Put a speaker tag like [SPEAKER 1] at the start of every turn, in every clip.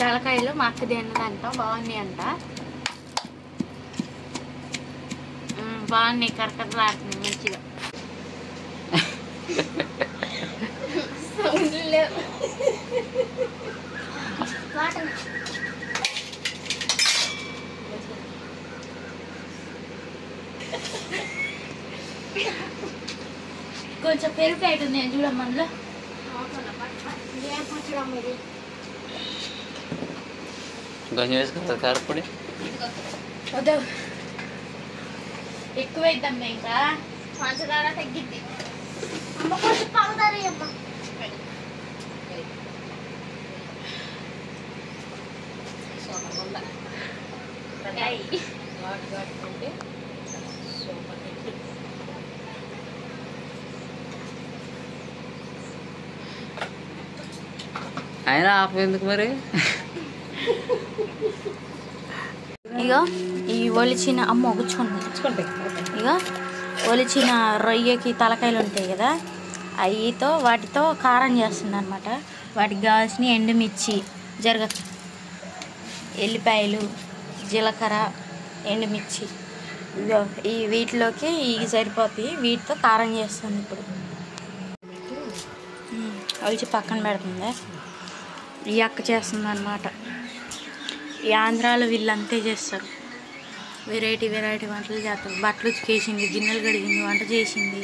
[SPEAKER 1] తలకాయలు మా అక్క తిన్నదంట, బాగున్నాయి అంట. బాగున్నాయి, కరకరలాడుతుంది మంచిగా. కొంచెం పెరుగు అవుతుంది నేను చూడమ్మా.
[SPEAKER 2] కొంచెం వేసుకుంటారు కారపొడి,
[SPEAKER 1] వద్దు ఎక్కువైద్దమ్మా, ఇంకా పంచదార తగ్గిద్ది. అమ్మ కొంచెం పంచదార అమ్మ.
[SPEAKER 2] ఆయన ఆపు ఎందుకు మరి?
[SPEAKER 1] ఇగో ఈ ఒలిచిన అమ్మ గుచ్చుకుంటాయి. ఇగో ఒలిచిన రొయ్యకి తలకాయలు ఉంటాయి కదా, అవితో వాటితో కారం చేస్తుంది అనమాట. వాటికి కావాల్సిన ఎండుమిర్చి, ఎల్లిపాయలు, జీలకర్ర, ఎండుమిర్చి, ఇగో ఈ వీటిలోకి ఇవి సరిపోతాయి. వీటితో కారం చేస్తుంది. ఇప్పుడు ఒలిచి పక్కన పెడుతుంది. ఈ అక్క చేస్తుంది అనమాట. ఈ ఆంధ్రాలో వీళ్ళు అంతే చేస్తారు, వెరైటీ వంటలు చేస్తారు. బట్టలు ఉతికేసింది, గిన్నెలు కడిగింది, వంట చేసింది,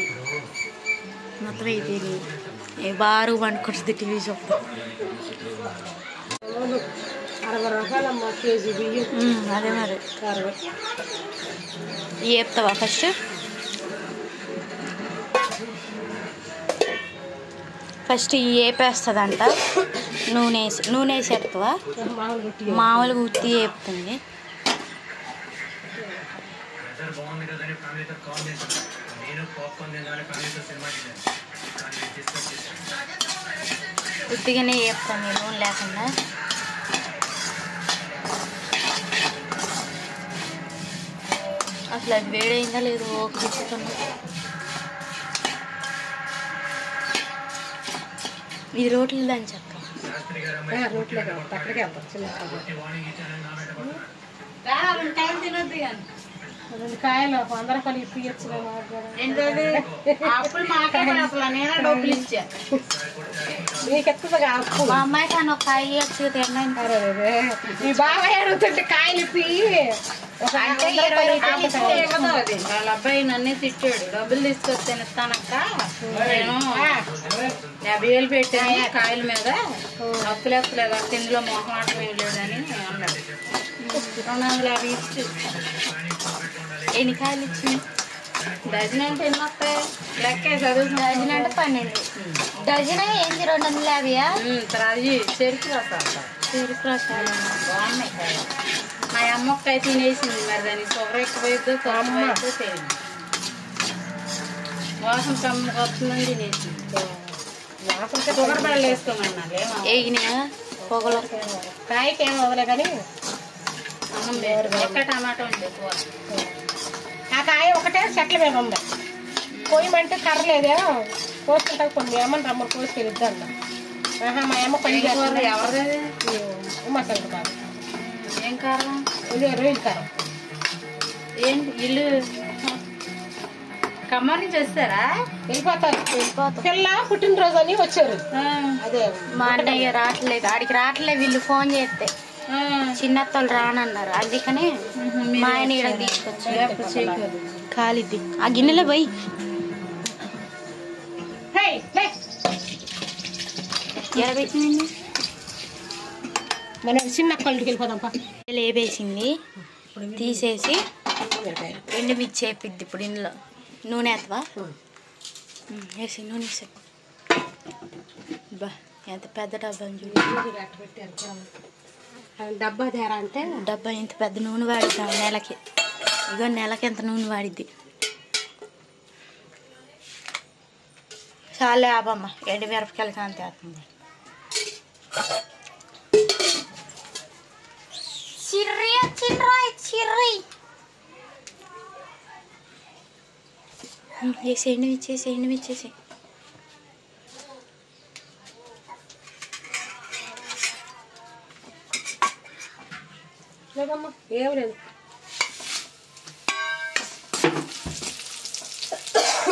[SPEAKER 1] మొత్తం అయిపోయింది. బారు వండుకుంటుంది టీవీ చూపుతా. అదే మరి చెప్తావా? ఫస్ట్ వేపేస్తుందంట, నూనె వేసి చెప్తావా? మామూలుగా ఉత్తి వేపుతుంది. ఉత్తిగానే వేపుతాను, నూనె లేకుండా. అసలు అది వేడైందా లేదు ఓక తిప్పుతుంది. ఇది రోట్లు దాని చక్క తినొద్దు కానీ 2 కాయలు 100 రూపాయలు ఇప్పించచ్చు. అప్పుడు మాట్లాడాలి, అసలు నేనే డబ్బులు ఇచ్చా. మా అమ్మాయి కానీ ఒక కాయ ఇవ్వచ్చు తిన్నాను. మీ బాబాయ్ అడుగుతుంటే కాయలు ఇప్పి వాళ్ళ అబ్బాయి నన్నే తిట్టాడు. డబ్బులు తీసుకొచ్చి ఇస్తానక్క, నేను 50,000 పెట్టాను కాయల మీద, అప్పులేదు అక్క, ఇందులో మొహమాటం ఏం లేదని అన్నాడు. 250 ఇచ్చి ఎన్ని కాయలు ఇచ్చింది? డజన్ అంటే ఎన్ని వస్తాయి లెక్కే చదువు. డజన్ అంటే 12. డజన్ ఏంది 250? అది చెరుకు రసాలు బాగున్నాయి కాయలు. మా అమ్మ ఒక్కయి తినేసింది, మరి దాన్ని షుగర్ ఎక్కువైద్దో తక్కువ అయిద్దో తెలియదు. వాసన కమ్మగా వస్తుందని తినేసింది. షుగర్ బళ్ళు వేసుకోమన్నా ఏగినా పొగలు కాయకి ఏం అవ్వలే కానీ అన్నం ఎక్క టమాటా ఉంది. ఆ కాయ ఒకటే చెట్ల మీద ఉంది. కోయమంటే కర్రలేదే కోసుకుంటా, కొన్ని ఏమని రమ్మని కోసుకెళ్ళిద్దాం. మా అమ్మ పని ఎవరిది మసాలా కాదు. ఏం కారం? ఇది రొయ్యల కారం. ఏంటి ఇల్లు ఖమ్మం నుంచి వస్తారా? వెళ్ళిపోతారు. పిల్ల పుట్టినరోజు అని వచ్చారు. అదే మా అన్నయ్య రావట్లేదు, ఆడికి రావట్లేదు. వీళ్ళు ఫోన్ చేస్తే చిన్నత్తలు రానన్నారు, అందుకని మా ఆయన ఈడ తీసుకొచ్చి కాలిద్ది. ఆ గిన్నెలో పోయి ఎడబెట్టింది. మన చిన్న అక్కడికి వెళ్ళిపోదాంపా. లేపేసింది, తీసేసి ఎండుమిర్చి వేపిద్ది. ఇప్పుడు ఇందులో నూనె వేస్తావా? వేసి నూనె వేసా. బా ఎంత పెద్ద డబ్బా చూడు. డబ్బా తేరా అంటే డబ్బా ఇంత పెద్ద నూనె వాడిద్దాం నెలకి. ఇగో నెలకి ఎంత నూనె వాడిద్ది. చాలా ఆపమ్మ, ఎండుమిరపకాయలు కాంతి వేస్తుంది. వేసి ఎండుమిచ్చేసి
[SPEAKER 3] లేదమ్మా ఏం లేదు.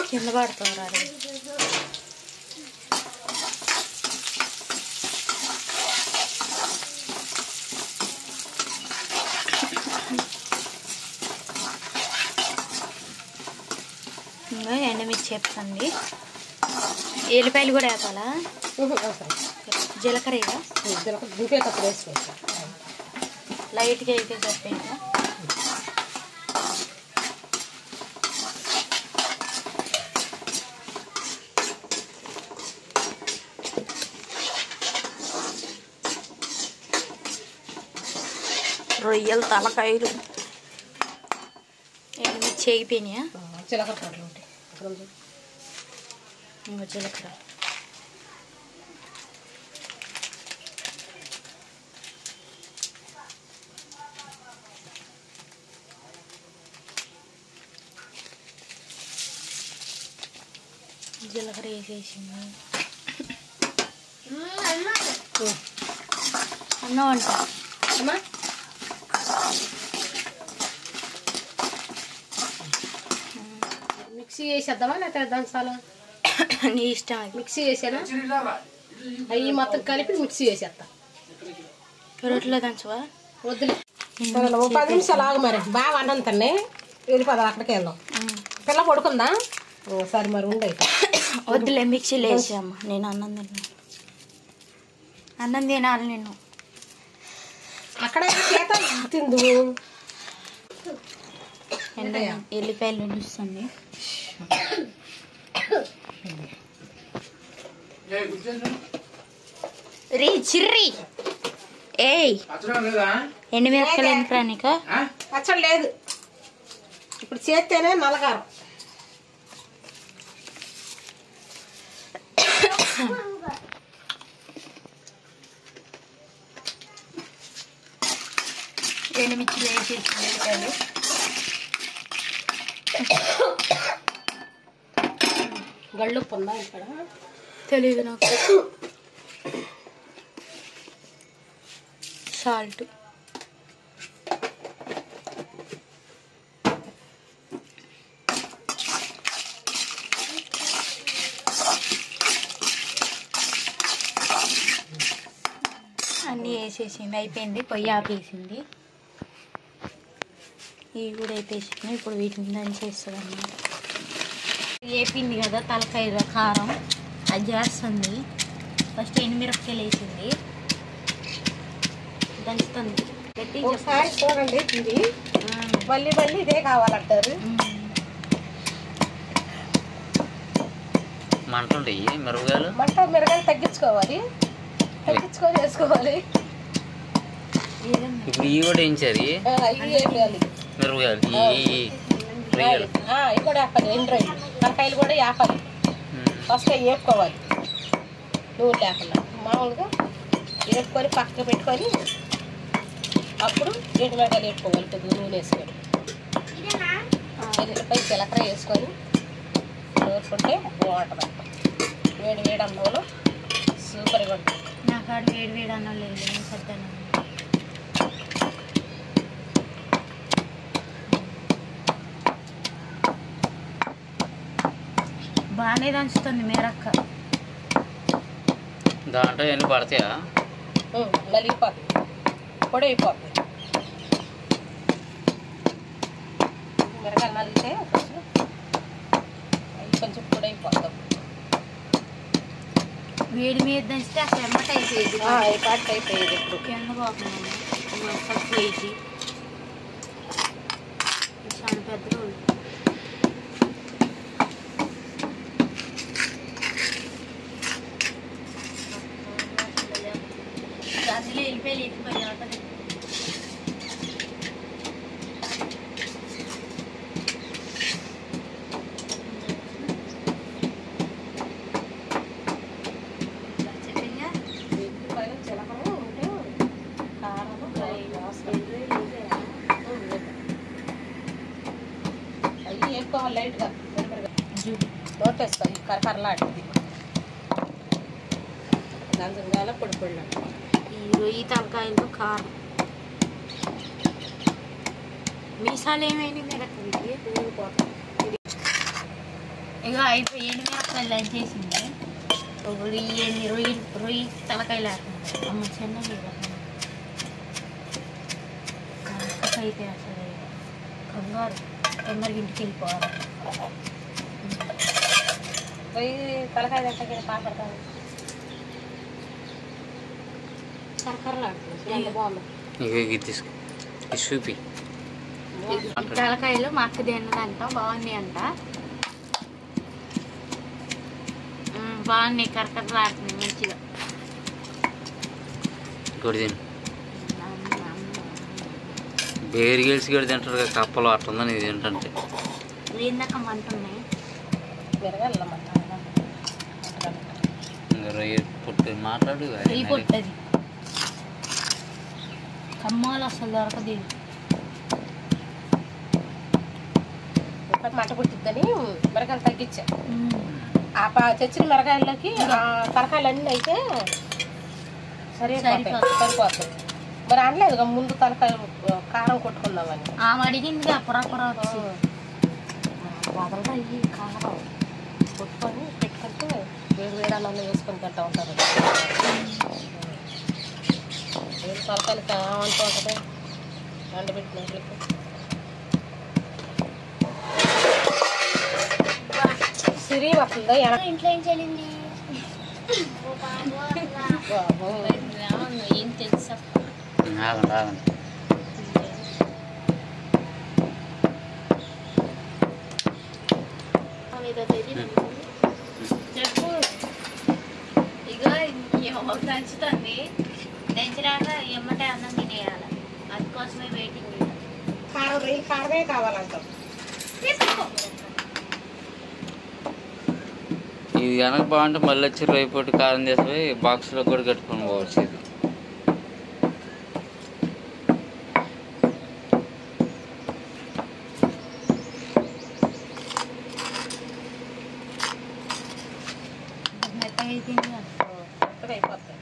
[SPEAKER 1] కింద పడతారా ఇంకా ఎండమిర్చి చెప్తుంది. ఎల్లిపాయలు కూడా వేపాలా? జీలకర్ర
[SPEAKER 3] జీలకర్ర దింపేటప్పుడు వేసుకోవచ్చు.
[SPEAKER 1] లైట్గా అయితే సరిపోయిందా? రొయ్యలు తలకాయలు ఎండమిర్చి అయిపోయినాయా?
[SPEAKER 3] జీలకర్ర పాటలు ఉంటాయి.
[SPEAKER 1] ఇంకా జీలకర్ర జీలకర్ర వేసేసింది. అన్నం అంట
[SPEAKER 3] అమ్మా మిక్సీ వేసేద్దామా లేకపోతే దంచాలా?
[SPEAKER 1] నీ ఇష్టం. అది
[SPEAKER 3] మిక్సీ వేసానా అవి మొత్తం కలిపి మిక్సీ వేసేస్తా.
[SPEAKER 1] రొట్టెలో దంచవా?
[SPEAKER 3] వద్దులే 10 నిమిషాలు ఆగు. మరి బాగా అన్నం తన్నే వెళ్ళిపోదాం. అక్కడికి వెళ్దాం. పిల్ల పడుకుందా? సరే మరి ఉండే.
[SPEAKER 1] వద్దులే మిక్సీలో వేసామ్మా. నేను అన్నం తినాలి. నేను
[SPEAKER 3] అక్కడ చేత తిందు.
[SPEAKER 1] ఎల్లిపాయలు నిలుస్తుంది. రీ చిర్రి ఏయ్ ఎండుమిరపకాయలు ఎందుకురా నీకు?
[SPEAKER 3] పచ్చడి లేదు ఇప్పుడు. చేస్తేనే నల్లగారం.
[SPEAKER 1] ఎండుమిర్చిలు వేసేసి ఎల్లిపాయలు
[SPEAKER 3] గళ్ళుప్పు ఉందా ఇక్కడ?
[SPEAKER 1] తెలీదు నాకు. సాల్ట్ అన్నీ వేసేసింది. అయిపోయింది. పొయ్యి ఆపేసింది. ఇవి కూడా వేపేసింది. ఇప్పుడు వీటిని దంచేస్తుంది అన్నమాట. వేపింది కదా తలకాయ కారం అది చేస్తుంది. ఫస్ట్ ఎండుమిరపకాయలు వేసింది, దంచుతుంది.
[SPEAKER 3] ఒకసారి చూడండి ఇది. మళ్ళీ మళ్ళీ ఇదే కావాలంటారు.
[SPEAKER 2] మంట ఉంటాయి మిరపకాయలు.
[SPEAKER 3] మిరగాయలు తగ్గించుకొని వేసుకోవాలి.
[SPEAKER 2] ఇప్పుడు ఇవి కూడా వేయించారు మిరపకాయలు.
[SPEAKER 3] ఇవి కూడా వేపాలి. ఎండు రొయ్యలు తలకాయలు కూడా వేపాలి. ఫస్ట్ వేపుకోవాలి నూనె లేకుండా. మామూలుగా వేపుకొని పక్కకు పెట్టుకొని అప్పుడు ఎండుమిరపకాయలు వేపుకోవాలి. కొద్దిగా నూనె వేసుకొని ఎల్లిపాయ జీలకర్ర వేసుకొని నూరుకుంటే బాగుంటుంది. వేడి వేడి అన్నంలో సూపర్గా ఉంటుంది.
[SPEAKER 1] నాకు ఆడ వేడి వేడి అన్నం లేదు. సర్దన్నం బాగానే దంచుతుంది మేరక్క.
[SPEAKER 2] దాంట్లో ఎన్ని పడతాయా?
[SPEAKER 3] నలిగిపోతుంది, పొడి అయిపోతుంది. మిరగాయలు నలిగితే కొంచెం పొడి అయిపోతాం.
[SPEAKER 1] వేడి మీద దంచితే అసలు ఎమ్మట అయిపోయేది.
[SPEAKER 3] పాటు అయిపోయేది. ఇప్పుడు
[SPEAKER 1] కింద పోతున్నాము తక్కువ వేసి చాలా పెద్ద రోజు. అందులో వెళ్ళిపోయి లేకపోయి
[SPEAKER 3] వేసుకోవాలి లైట్గా. నోటేసుకోవాలి కరకరలాంటిది. దంచగాల పొడి పొడి
[SPEAKER 1] ఈ రొయ్యి తలకాయలతో కారం మీసాలు ఏమైంది మిరపకాయకి ఇక అయిపోయి ఎండు మిరపకాయలు దంచేసింది ఇప్పుడు ఈ రొయ్యి తలకాయలు వేస్తుంది అమ్మ చిన్నవి అయితే అసలు తొందరగా ఇంటికి వెళ్ళిపోవాలి
[SPEAKER 3] రొయ్యి తలకాయ దగ్గర పాపడతాను సరకరలాడుతుంది బాగుంది
[SPEAKER 2] తీసుకో చూపి
[SPEAKER 1] తలకాయలు మా అక్క తిన్నదంట బాగున్నాయి అంట బాగున్నాయి కరకరలాడుతున్నాయి మంచిగా
[SPEAKER 2] ఇంకోటి తిను బేరు గెలిచి కూడా తింటారు కదా కప్పలు అట్టుందని ఇది ఏంటంటే
[SPEAKER 1] ఏందాక మంటున్నాయి
[SPEAKER 2] రొయ్య పుట్టి మాట్లాడు
[SPEAKER 1] రొయ్యి పుట్టది కమ్మాలు అసలు దొరకదు
[SPEAKER 3] మట్ట పుట్టిద్దని మిరకాయలు తగ్గించా తెచ్చిన మిరకాయలకి తలకాయలు అన్నీ అయితే సరిపోతుంది మరి అనలేదు ముందు తలకాయ కారం కొట్టుకుందామని
[SPEAKER 1] ఆమె అడిగింది అప్పుడప్పుడు వదలరాయి కారం
[SPEAKER 3] కొట్టుకొని పెట్టుకుంటే వేడి వేడాలలో వేసుకొని తింటా ఉంటారు తలకాయలు కావంటూ ఉంటుంది ఎండబెట్టినట్లకి సిరి వస్తుందా
[SPEAKER 1] ఇంట్లో ఏం చెల్లింది ఏం తెలుసా చెప్పు ఇక దంచుతుంది దంచిరాక ఎమ్మటే అన్నం తినేయాలి అందుకోసమే వెయిటింగ్
[SPEAKER 3] కారమే కావాలంటాం
[SPEAKER 2] ఇది కనుక బాగుంటే మళ్ళీ వచ్చి రొయ్య పొట్టు కారం చేసి బాక్స్లో కూడా కట్టుకొని పోవచ్చు ఇది
[SPEAKER 3] అయిపోతాయి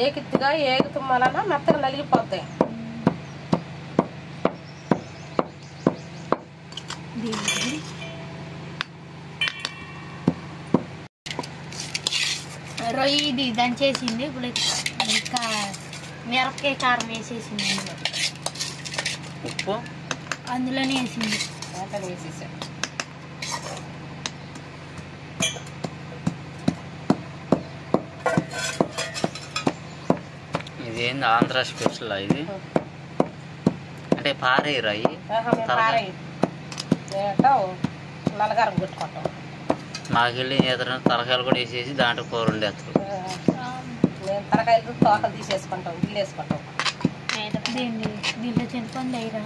[SPEAKER 3] ఏకిద్దిగా ఏగుతం వలన మెత్తగా నలిగిపోతాయి
[SPEAKER 1] రొయ్యి ఇది దంచేసింది ఇప్పుడు ఇంకా మిరపకాయ కారం వేసేసింది
[SPEAKER 2] ఉప్పు
[SPEAKER 1] అందులోనే వేసింది
[SPEAKER 3] వేసేసా
[SPEAKER 2] ఇది ఏంది ఆంధ్ర స్పెషల్ ఇది అంటే పారేయరా
[SPEAKER 3] నల్లగారం కొట్టుకుంటాం
[SPEAKER 2] మాకెళ్ళి చేస్తారు తలకాయలు కూడా వేసేసి దాంట్లో కూర ఉండేస్తారు
[SPEAKER 3] మేము తలకాయలు తోకలు తీసేసుకుంటాం గిల్లు వేసుకుంటాం
[SPEAKER 1] దీంట్లో చింతపండు అయిరా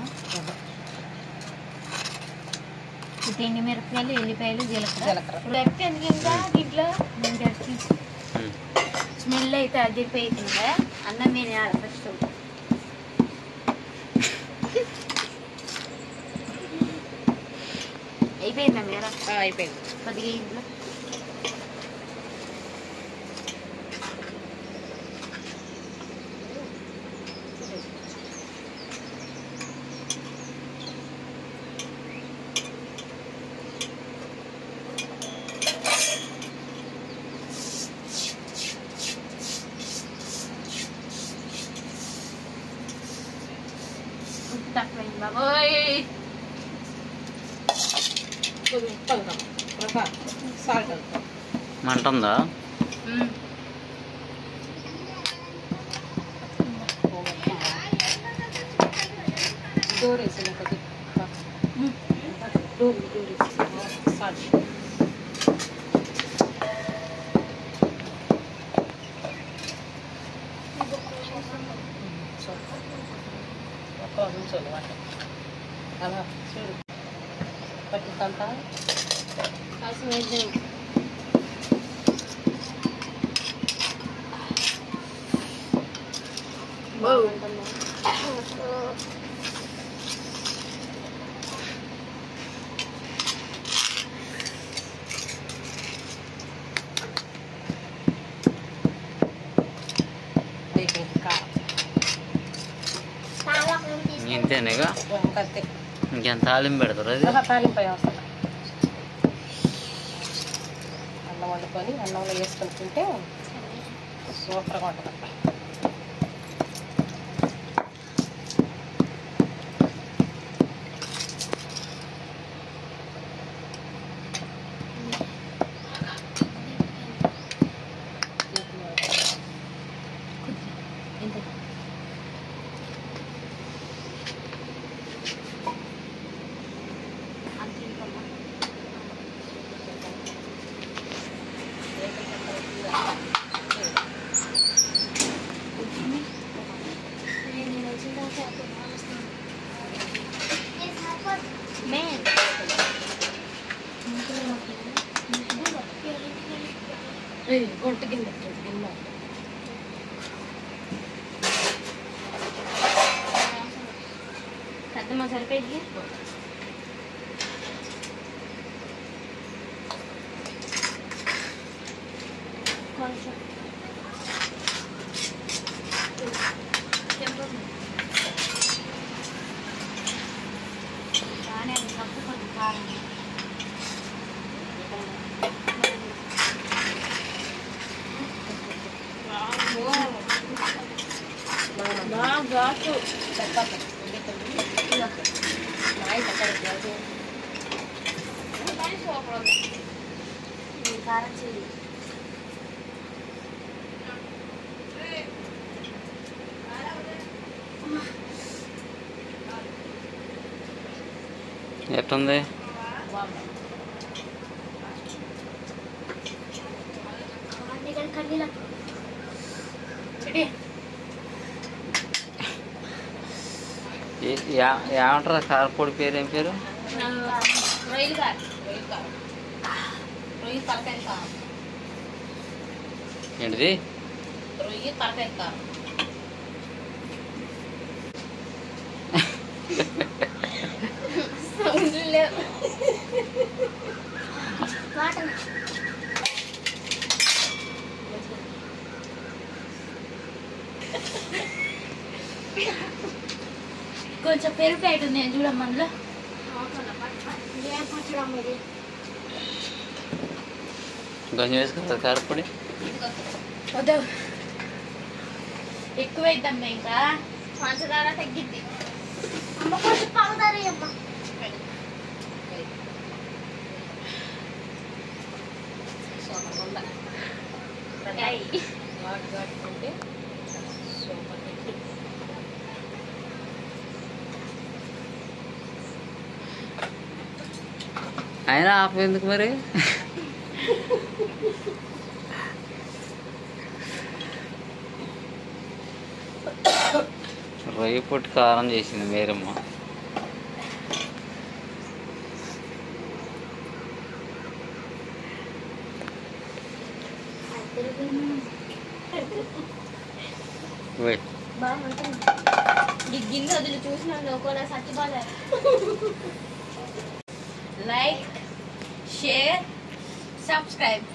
[SPEAKER 1] ఎండు మిరపకాయలు ఎల్లిపాయలు జీలకర్ర దీంట్లో స్మెల్ అయితే అదిరిపోయిందా అన్నం నేను ఫస్ట్ అయిపోయిందా మీరా
[SPEAKER 3] అయిపోయింది
[SPEAKER 1] కొద్దిగా ఇంట్లో తక్కువైంది బాబోయ్
[SPEAKER 3] సాల్ట్
[SPEAKER 2] మంట ఉందా
[SPEAKER 3] డోర్ వేసిన డోర్ సాల్ట్ ఉంచోను వాటి అలా చూడు పట్టిందంతా కాసిన వేద్దాం కారం
[SPEAKER 2] ఇంతేనేగా
[SPEAKER 3] అంతే.
[SPEAKER 2] ఇంకెంత తాలింపు పెడతారు అది
[SPEAKER 3] తాలింపు అవసరం. అన్నం వండుకొని అన్నంలో వేసుకొని తింటే సూపర్గా ఉంటుంది. గొంటు గిన్నె
[SPEAKER 4] పెద్దమ్మ సరిపోయింది. కొంచెం బాగానే తప్పు కొంచెం కారం కారం చెయ్యి.
[SPEAKER 2] ఎట్టుంది ఏమంటారు కారపొడి పేరు ఏం పేరు
[SPEAKER 3] రొయ్యలు కారం రొయ్యి తలకాయ కారం
[SPEAKER 2] ఏంటిది
[SPEAKER 3] రొయ్యి తలకాయ కారం
[SPEAKER 4] కొంచెం పెరుగు ప్యాకెట్ ఉంది చూడమ్మా అందులో.
[SPEAKER 2] కొంచెం వేసుకోవాలి కారపొడి
[SPEAKER 4] వద్దు ఎక్కువైద్దమ్మా ఇంకా పంచదార తగ్గిద్ది. అమ్మ కొంచెం పావుదారి అమ్మ.
[SPEAKER 2] అయినా ఆపు ఎందుకు మరి రొయ్య పొట్టు కారం చేసింది మేరమ్మ.
[SPEAKER 4] ఈ గిన్నె వదిలి చూసినాను ఒకవేళ సచ్చిపోలే. Like share subscribe.